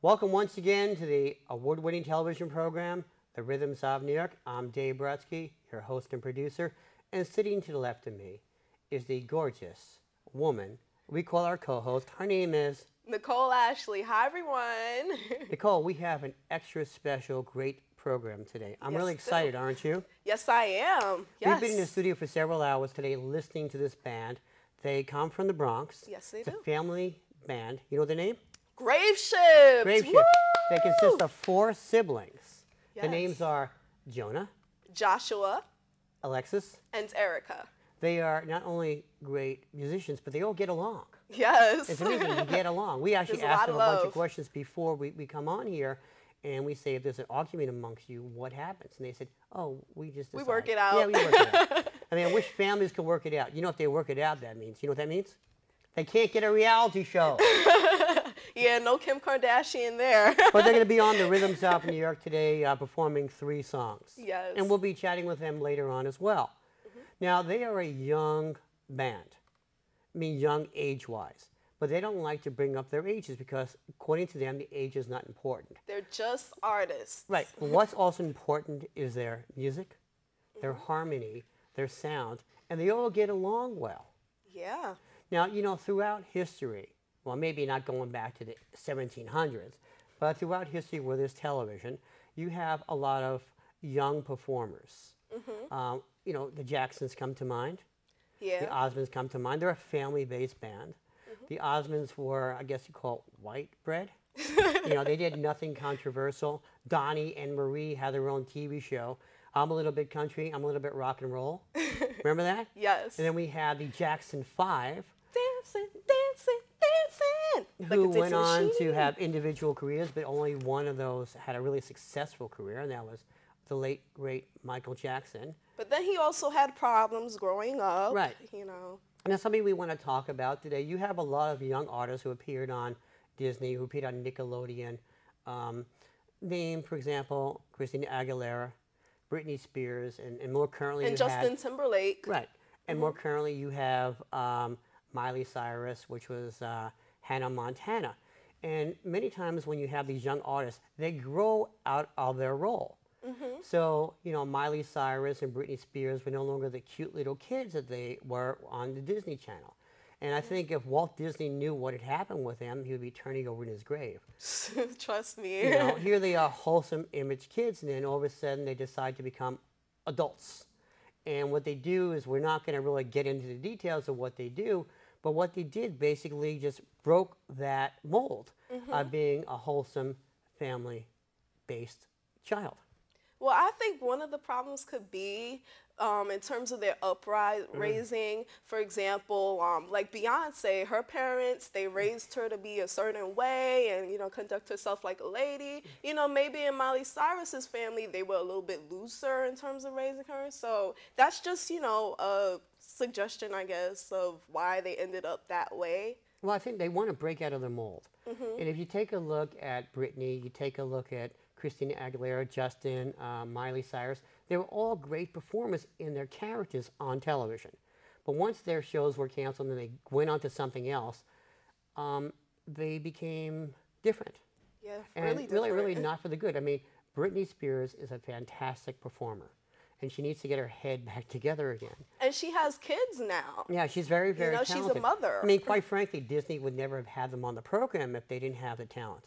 Welcome once again to the award-winning television program, The Rhythms of New York. I'm Dave Brodsky, your host and producer, and sitting to the left of me is the gorgeous woman we call our co-host. Her name is Nicole Ashley. Hi, everyone. Nicole. We have an extra special, great program today. I'm really excited, aren't you? Yes, I am. Yes. We've been in the studio for several hours today listening to this band. They come from the Bronx. Yes, they do. It's a family band. You know the name? Graveshift. Graveshift. Woo! They consist of 4 siblings. Yes. The names are Jonah, Joshua, Alexis, and Erica. They are not only great musicians, but they all get along. Yes. It's amazing to get along. We actually ask them a bunch of questions before we come on here, and we say, if there's an argument amongst you, what happens? And they said, oh, we just decide. We work it out. Yeah, we work it out. I mean, I wish families could work it out. You know, if they work it out, that means, you know what that means? They can't get a reality show. Yeah, no Kim Kardashian there. But they're going to be on the Rhythms of New York today performing 3 songs. Yes. And we'll be chatting with them later on as well. Now, they are a young band. I mean, young age-wise. But they don't like to bring up their ages because, according to them, the age is not important. They're just artists. Right. But what's also important is their music, their harmony, their sound, and they all get along well. Yeah. Now, you know, throughout history, well, maybe not going back to the 1700s, but throughout history where there's television, you have a lot of young performers. You know, the Jacksons come to mind. Yeah. The Osmonds come to mind. They're a family-based band. The Osmonds were, I guess you call it, white bread. You know, they did nothing controversial. Donnie and Marie had their own TV show. I'm a little bit country. I'm a little bit rock and roll. Remember that? Yes. And then we had the Jackson 5. Dancing, dancing, dancing. Who went on to have individual careers, but only one of those had a really successful career, and that was the late, great Michael Jackson. But then he also had problems growing up. Right. You know. And that's something we want to talk about today. You have a lot of young artists who appeared on Disney, who appeared on Nickelodeon. Name, for example, Christina Aguilera, Britney Spears, and more currently and Justin Timberlake. Right. And more currently you have Miley Cyrus, which was Hannah Montana. And many times when you have these young artists, they grow out of their role. So, you know, Miley Cyrus and Britney Spears were no longer the cute little kids that they were on the Disney Channel. And I think if Walt Disney knew what had happened with them, he would be turning over in his grave. Trust me. You know, here they are wholesome image kids, and then all of a sudden they decide to become adults. And what they do is, we're not going to really get into the details of what they do, but what they did basically just broke that mold of being a wholesome family-based child. Well, I think one of the problems could be in terms of their uprising. For example, like Beyonce, her parents, they raised her to be a certain way and, you know, conduct herself like a lady. You know, maybe in Miley Cyrus's family, they were a little bit looser in terms of raising her. So that's just, you know, a suggestion, I guess, of why they ended up that way. Well, I think they want to break out of the mold. And if you take a look at Britney, you take a look at Christina Aguilera, Justin, Miley Cyrus, they were all great performers in their characters on television. But once their shows were canceled and they went on to something else, they became different. Yeah, and really different. really not for the good. I mean, Britney Spears is a fantastic performer, and she needs to get her head back together again. And she has kids now. Yeah, she's very, very talented. She's a mother. I mean, quite frankly, Disney would never have had them on the program if they didn't have the talent.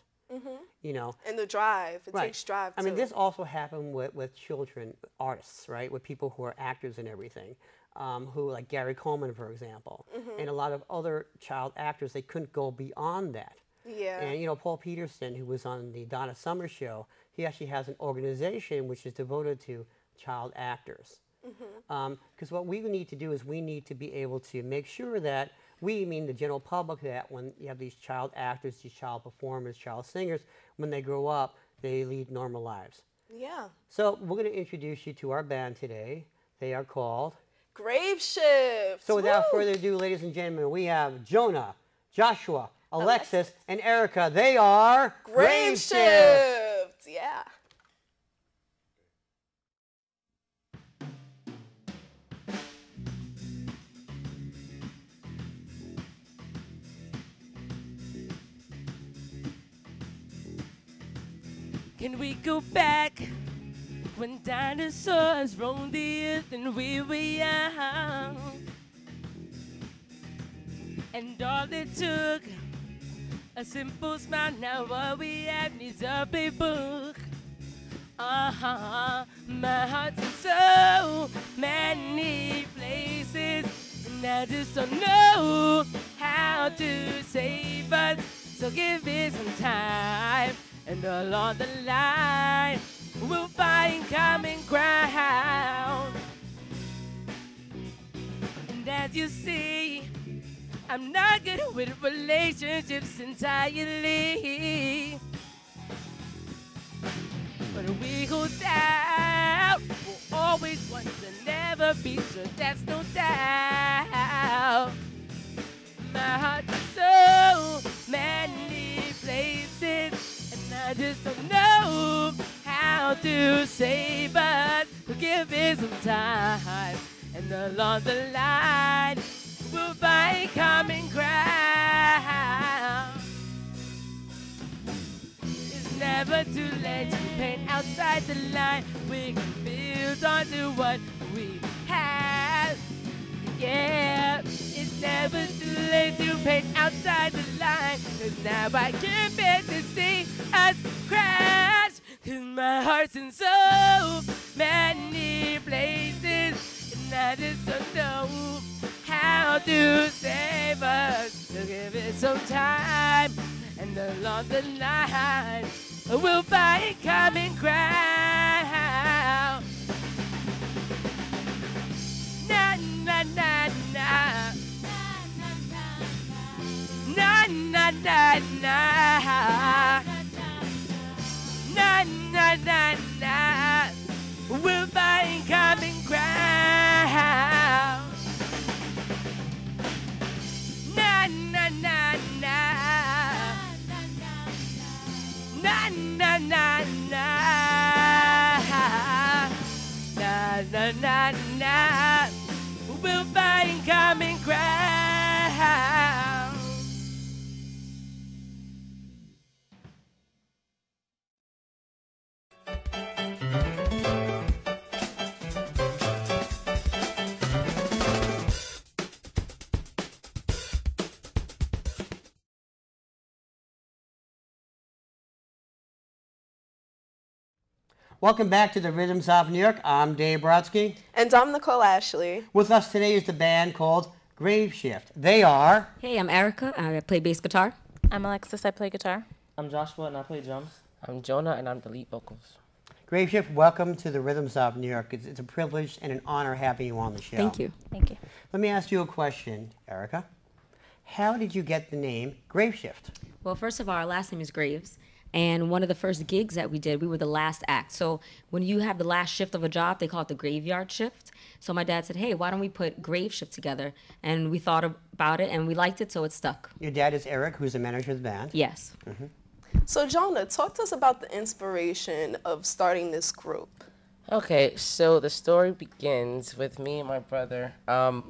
You know, and the drive. It takes drive, too. I mean, this also happened with children artists, right? With people who are actors and everything, who, like Gary Coleman, for example, and a lot of other child actors, they couldn't go beyond that. Yeah. And, you know, Paul Peterson, who was on the Donna Summer show, he actually has an organization which is devoted to child actors. Because what we need to do is we need to be able to make sure that we, mean the general public, that when you have these child actors, these child performers, child singers, when they grow up, they lead normal lives. Yeah. So we're going to introduce you to our band today. They are called Graveshift. So without further ado, ladies and gentlemen, we have Jonah, Joshua, Alexis, and Erica. They are Graveshift. Yeah. Can we go back when dinosaurs roamed the earth and we were young? And all it took, a simple smile. Now what we have needs a big book. My heart's in so many places, and I just don't know how to save us. So give it some time, and along the line, we'll find common ground. And as you see, I'm not good with relationships entirely. But we hold out, we'll always want to never be sure, that's no doubt. My heart's in so many places, and I just don't know how to save us. So give it some time, and along the line, we'll find common ground. It's never too late to paint outside the line. We can build onto what we have. Yeah, it's never too late to paint outside the line. 'Cause now I can't bear to see us crash. 'Cause my heart's in so many places, and I just don't know how to save us. So give it some time, and along the line, we'll find common ground. Na na na na, na na na na, na na na na. We'll find common ground. Na na na na, na na na na, na na na na. We'll find common ground. Welcome back to the Rhythms of New York. I'm Dave Brodsky. And I'm Nicole Ashley. With us today is the band called Graveshift. They are... Hey, I'm Erica. I play bass guitar. I'm Alexis. I play guitar. I'm Joshua, and I play drums. I'm Jonah, and I'm the lead vocals. Graveshift, welcome to the Rhythms of New York. It's a privilege and an honor having you on the show. Thank you. Thank you. Let me ask you a question, Erica. How did you get the name Graveshift? Well, first of all, our last name is Graves. And one of the first gigs that we did, we were the last act. So when you have the last shift of a job, they call it the graveyard shift. So my dad said, hey, why don't we put grave shift together? And we thought about it, and we liked it, so it stuck. Your dad is Eric, who's the manager of the band. Yes. Mm-hmm. So Jonah, talk to us about the inspiration of starting this group. Okay, so the story begins with me and my brother.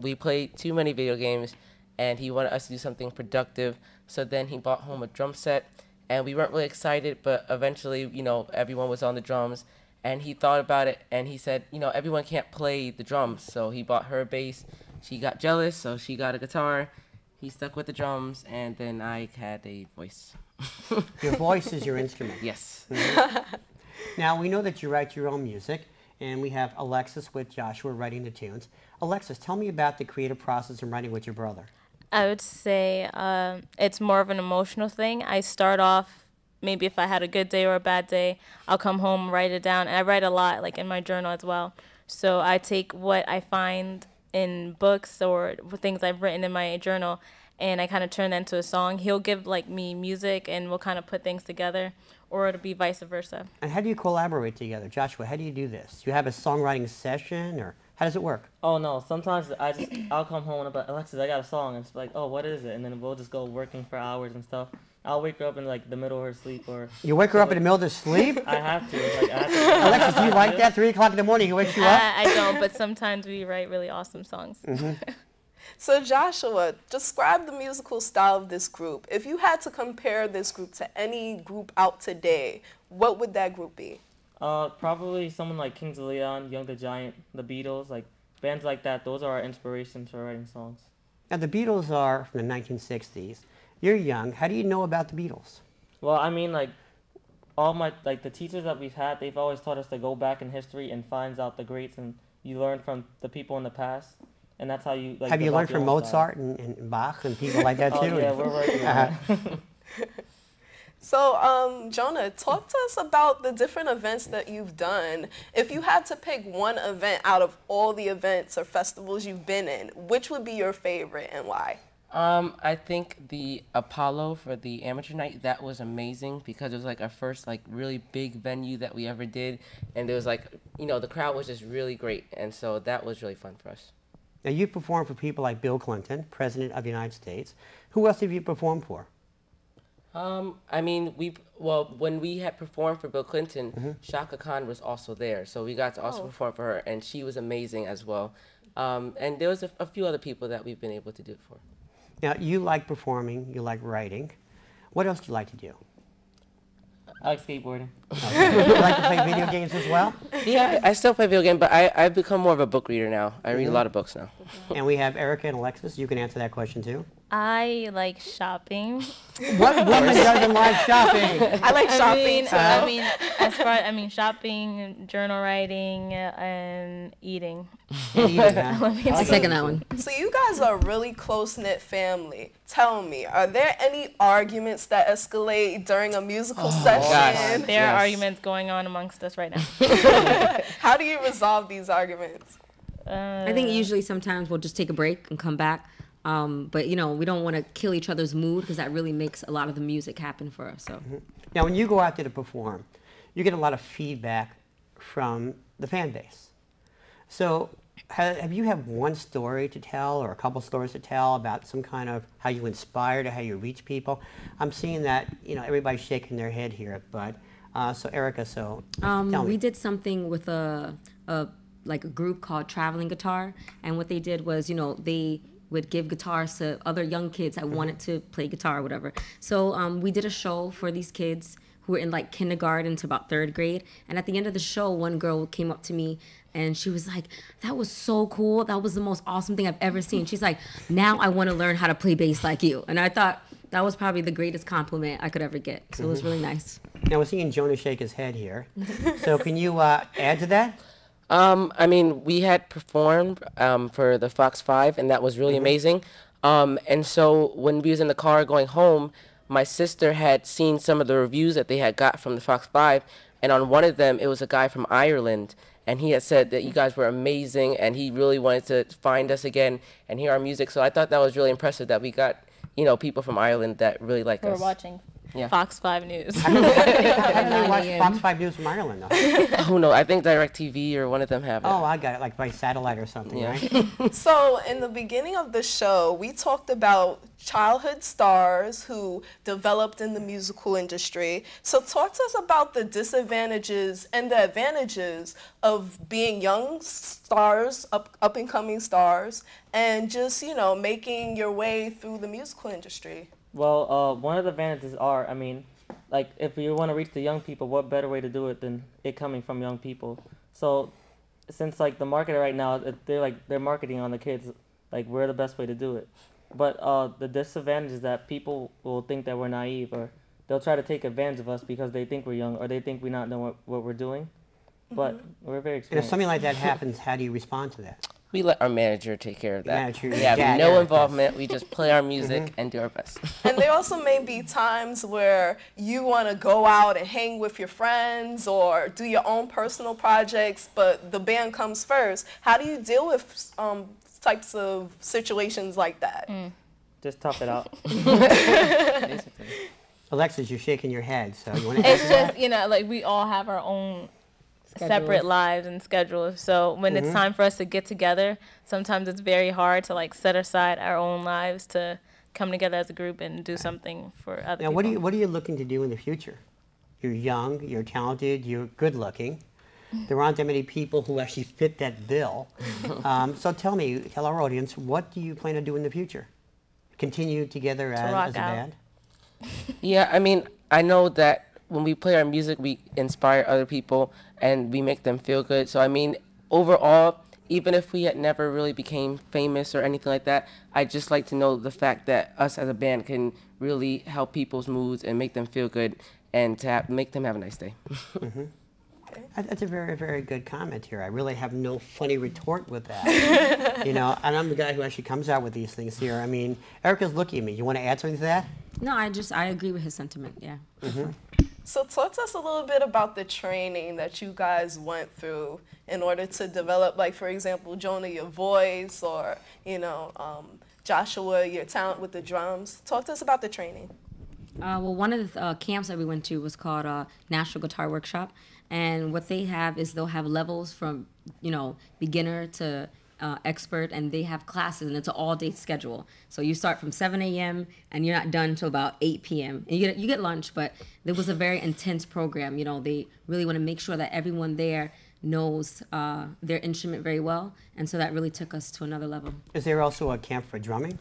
We played too many video games, and he wanted us to do something productive. So then he bought home a drum set. And we weren't really excited, but eventually, you know, everyone was on the drums. And he thought about it, and he said, you know, everyone can't play the drums. So he bought her a bass. She got jealous, so she got a guitar. He stuck with the drums, and then I had a voice. Your voice is your instrument. Yes. Mm-hmm. Now, we know that you write your own music, and we have Alexis with Joshua writing the tunes. Alexis, tell me about the creative process in writing with your brother. I would say it's more of an emotional thing. I start off, maybe if I had a good day or a bad day, I'll come home, write it down. And I write a lot, like in my journal as well. So I take what I find in books or things I've written in my journal, and I kind of turn that into a song. He'll give like me music, and we'll kind of put things together, or it'll be vice versa. And how do you collaborate together? Joshua, how do you do this? Do you have a songwriting session, or how does it work? Oh no, sometimes I'll come home and I'm like, Alexis, I got a song, and it's like, oh, what is it? And then we'll just go working for hours and stuff. I'll wake her up in like the middle of her sleep, or you wake her up in the middle of her sleep? I have to. Like, I have to. Alexis, do you like that? 3 o'clock in the morning, he wakes you up? I don't, but sometimes we write really awesome songs. Mm-hmm. So Joshua, describe the musical style of this group. If you had to compare this group to any group out today, what would that group be? Probably someone like Kings of Leon, Young the Giant, the Beatles, like bands like that. Those are our inspirations for writing songs. Now, the Beatles are from the 1960s. You're young. How do you know about the Beatles? Well, I mean, like all my the teachers that we've had, they've always taught us to go back in history and find out the greats, and you learn from the people in the past, and that's how you like. Have you learned develop from your own Mozart and Bach and people like that too? Oh yeah, we're working on that. So, Jonah, talk to us about the different events that you've done. If you had to pick one event out of all the events or festivals you've been in, which would be your favorite and why? I think the Apollo for the amateur night, that was amazing because it was like our first like really big venue that we ever did, and there was like, you know, the crowd was just really great, and so that was really fun for us. Now, you performed for people like Bill Clinton, President of the United States. Who else have you performed for? I mean, when we had performed for Bill Clinton, Shaka Khan was also there, so we got to also perform for her, and she was amazing as well. And there was a few other people that we've been able to do it for. Now, you like performing, you like writing. What else do you like to do? I like skateboarding. Okay. You like to play video games as well? Yeah, I still play video games, but I've become more of a book reader now. I read a lot of books now. And we have Erica and Alexis. You can answer that question too. I like shopping. What woman doesn't like shopping? I like shopping too. I mean, shopping, journal writing, and eating. I'll second that one. So you guys are a really close-knit family. Tell me, are there any arguments that escalate during a musical session? There are arguments going on amongst us right now. How do you resolve these arguments? I think usually sometimes we'll just take a break and come back. But, you know, we don't want to kill each other's mood because that really makes a lot of the music happen for us. So. Now, when you go out there to perform, you get a lot of feedback from the fan base. So have you had one story to tell or a couple stories to tell about some kind of how you inspired or how you reach people? I'm seeing that, you know, everybody's shaking their head here. But so, Erica, so tell me. We did something with a group called Traveling Guitar. And what they did was, you know, they would give guitars to other young kids that wanted to play guitar or whatever. So we did a show for these kids who were in like kindergarten to about 3rd grade. And at the end of the show, one girl came up to me and she was like, "That was so cool. That was the most awesome thing I've ever seen." She's like, "Now I want to learn how to play bass like you." And I thought that was probably the greatest compliment I could ever get. So it was really nice. Now, we're seeing Jonah shake his head here. So can you add to that? I mean, we had performed for the Fox 5, and that was really amazing. And so when we was in the car going home, my sister had seen some of the reviews that they had got from the Fox 5, and on one of them, it was a guy from Ireland, and he had said that you guys were amazing, and he really wanted to find us again and hear our music. So I thought that was really impressive that we got, you know, people from Ireland that really like us. We're watching Yeah. Fox 5 News. I don't know you watch Fox 5 News from Ireland, though. Oh, no, I think DirecTV or one of them have it. Oh, I got it, like by satellite or something, Yeah. right? So in the beginning of the show, we talked about childhood stars who developed in the musical industry. So talk to us about the disadvantages and the advantages of being young stars, up-and-coming stars, and just, you know, making your way through the musical industry. Well, one of the advantages are, I mean, like if you want to reach the young people, what better way to do it than it coming from young people? So, since like the market right now, they're marketing on the kids, like we're the best way to do it. But the disadvantage is that people will think that we're naive, or they'll try to take advantage of us because they think we're young, or they think we not know what we're doing. But we're very And if experienced. something like that happens, how do you respond to that? We let our manager take care of that. Manager, We have dad, no Eric, involvement. We just play our music and do our best. And there also may be times where you want to go out and hang with your friends or do your own personal projects, but the band comes first. How do you deal with types of situations like that? Just tough it out. Basically. Alexis, you're shaking your head, so you want to It's just, you know, like we all have our own separate lives and schedules. So when it's time for us to get together, sometimes it's very hard to like set aside our own lives to come together as a group and do something for other Now, people. what are you looking to do in the future? You're young, you're talented, you're good looking. there aren't that many people who actually fit that bill. So tell our audience, what do you plan to do in the future? Continue together as a band? Yeah, I mean, I know that when we play our music, we inspire other people and we make them feel good. So, I mean, overall, even if we had never really became famous or anything like that, I just like to know the fact that us as a band can really help people's moods and make them feel good and to make them have a nice day. That's a very, very good comment here. I really have no funny retort with that. You know, and I'm the guy who actually comes out with these things here. I mean, Erica's looking at me. You want to add something to that? No, I agree with his sentiment, yeah. So talk to us a little bit about the training that you guys went through in order to develop, like, for example, Jonah, your voice, or, you know, Joshua, your talent with the drums. Talk to us about the training. Well, one of the camps that we went to was called National Guitar Workshop. And what they have is they'll have levels from, you know, beginner to expert, and they have classes, and it's an all-day schedule. So you start from 7 a.m. and you're not done until about 8 p.m. And you get lunch, but it was a very intense program. You know, they really want to make sure that everyone there knows their instrument very well, and so that really took us to another level. Is there also a camp for drumming?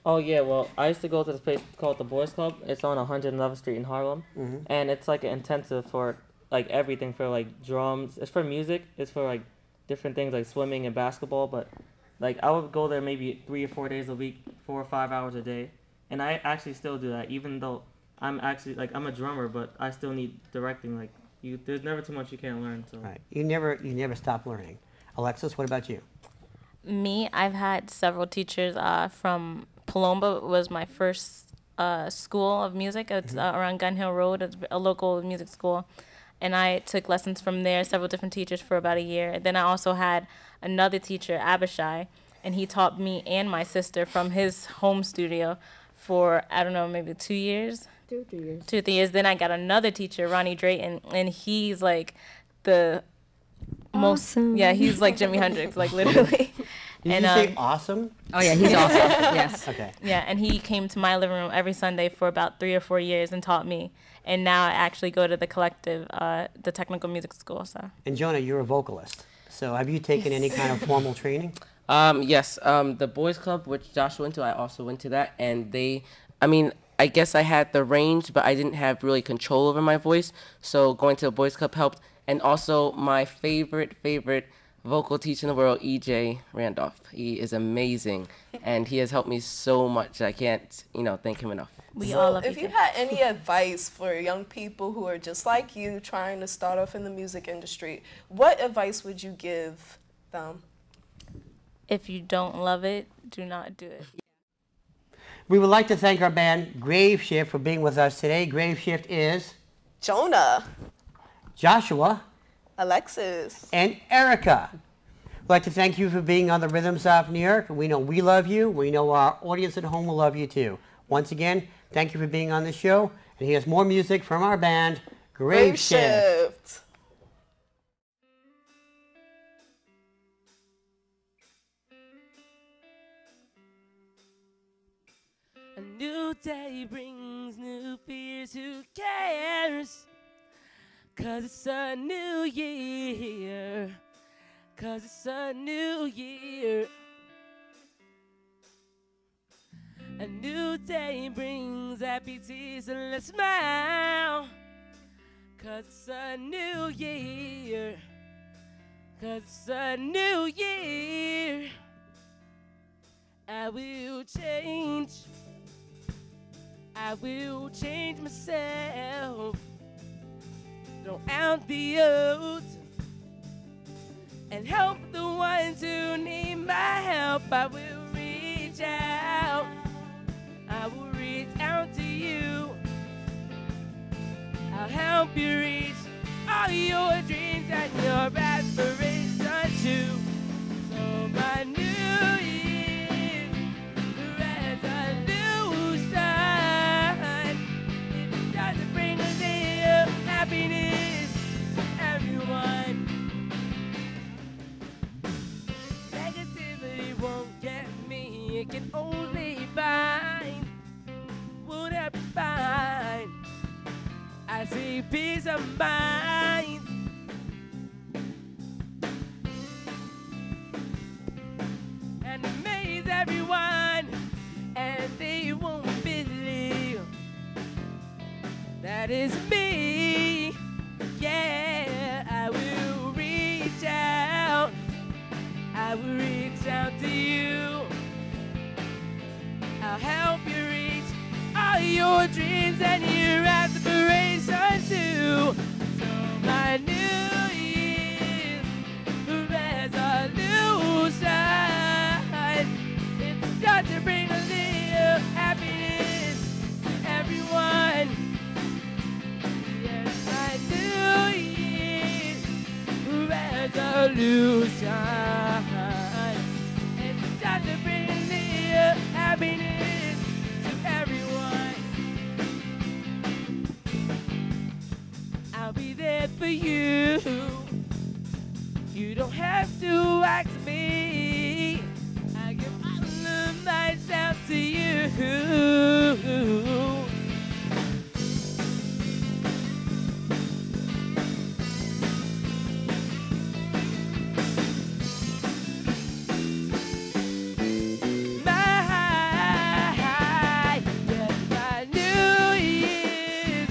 Oh yeah, well, I used to go to this place called the Boys Club. It's on 111th Street in Harlem, and it's like an intensive for like everything, for like drums. It's for music. It's for like different things like swimming and basketball. But like I would go there maybe 3 or 4 days a week, 4 or 5 hours a day, and I actually still do that. Even though I'm actually like I'm a drummer, but I still need directing. Like there's never too much you can't learn. So Right. You never stop learning. Alexis, what about you? Me, I've had several teachers from Palomba was my first school of music. It's around Gun Hill Road. It's a local music school. And I took lessons from there, several different teachers for about a year. Then I also had another teacher, Abishai, and he taught me and my sister from his home studio for, I don't know, maybe 2 years? 2 or 3 years. 2 or 3 years. Then I got another teacher, Ronnie Drayton, and he's like the most, yeah, he's like Jimi Hendrix, like literally. Did you say awesome? Oh yeah, he's awesome. Yes. Okay. Yeah, and he came to my living room every Sunday for about 3 or 4 years and taught me. And now I actually go to the collective, the technical music school. So. And Jonah, you're a vocalist. So have you taken any kind of formal training? Yes, the Boys Club, which Josh went to, I also went to that, and I guess I had the range, but I didn't have really control over my voice, so going to the Boys Club helped. And also my favorite vocal teacher in the world, E.J. Randolph. He is amazing, and he has helped me so much. I can't, thank him enough. We all love if you had any advice for young people who are just like you, trying to start off in the music industry, what advice would you give them? If you don't love it, do not do it. We would like to thank our band, Graveshift, for being with us today. Graveshift is Jonah, Joshua, Alexis, and Erica. We'd like to thank you for being on the Rhythms of New York. We know we love you. We know our audience at home will love you too. Once again, thank you for being on the show. And here's more music from our band, Graveshift. A new day brings new fears. Who cares? 'Cause it's a new year. 'Cause it's a new year. A new day brings happy tears and let's smile. 'Cause it's a new year. 'Cause it's a new year. I will change. I will change myself. Throw out the old and help the ones who need my help. I will reach out. I will reach out to you. I'll help you reach all your dreams and your aspirations too. So my new year resolution is just to bring a day of happiness to everyone. Negativity won't get me. It can only bind. Would I be fine? I see peace of mind. that is me. Yeah, I will reach out. I will reach out to you. I'll help you reach all your dreams and your aspirations too. So my New Year's resolution is just to bring a little happiness to everyone. Yes, my New Year's resolution is just to bring a little happiness to everyone. I'll be there for you. You don't have to ask me. I give all of myself to you. My New Year's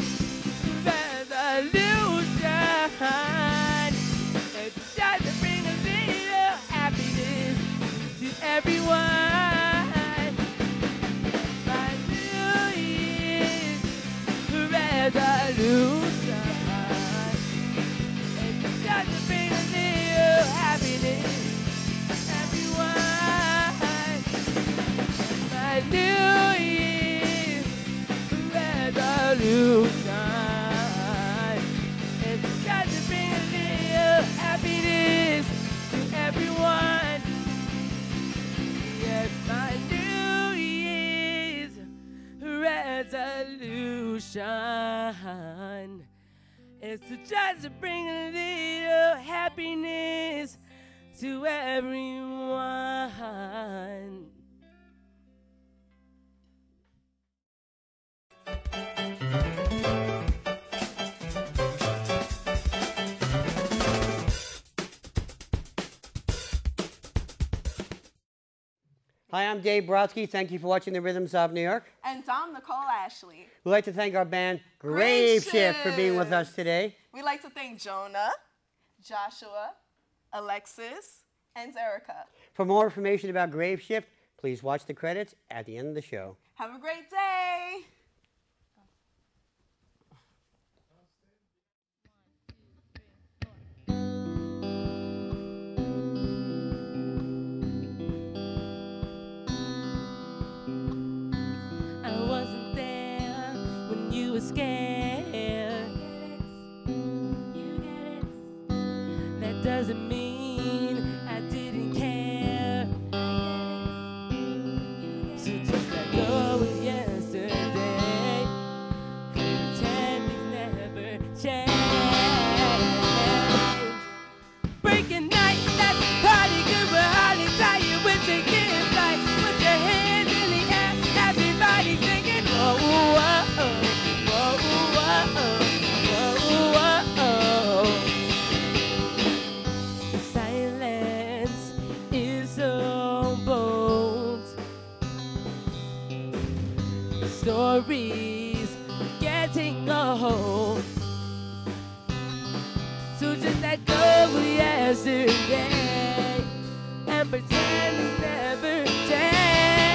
resolution is just to bring a little happiness to everyone. My New Year's resolution is just to bring a little happiness to everyone. My New Year's resolution is just to bring a little happiness to everyone. Yes, my New Year's resolution is to just to bring a little happiness to everyone. Hi, I'm Dave Brodsky. Thank you for watching the Rhythms of New York. And I'm Nicole Ashley. We'd like to thank our band Graveshift for being with us today. We'd like to thank Jonah, Joshua, Alexis, and Erica. For more information about Graveshift, please watch the credits at the end of the show. Have a great day. I wasn't there when you were scared. That doesn't mean I didn't care. So just let go of yesterday. Pretend things never change. Breaking night, that's a party, good but hardly tell you with the kids like put your hands in the air, everybody singing whoa whoa whoa whoa whoa whoa. The silence is so bold. The story's getting old. So just let go of yesterday and pretend it never changed.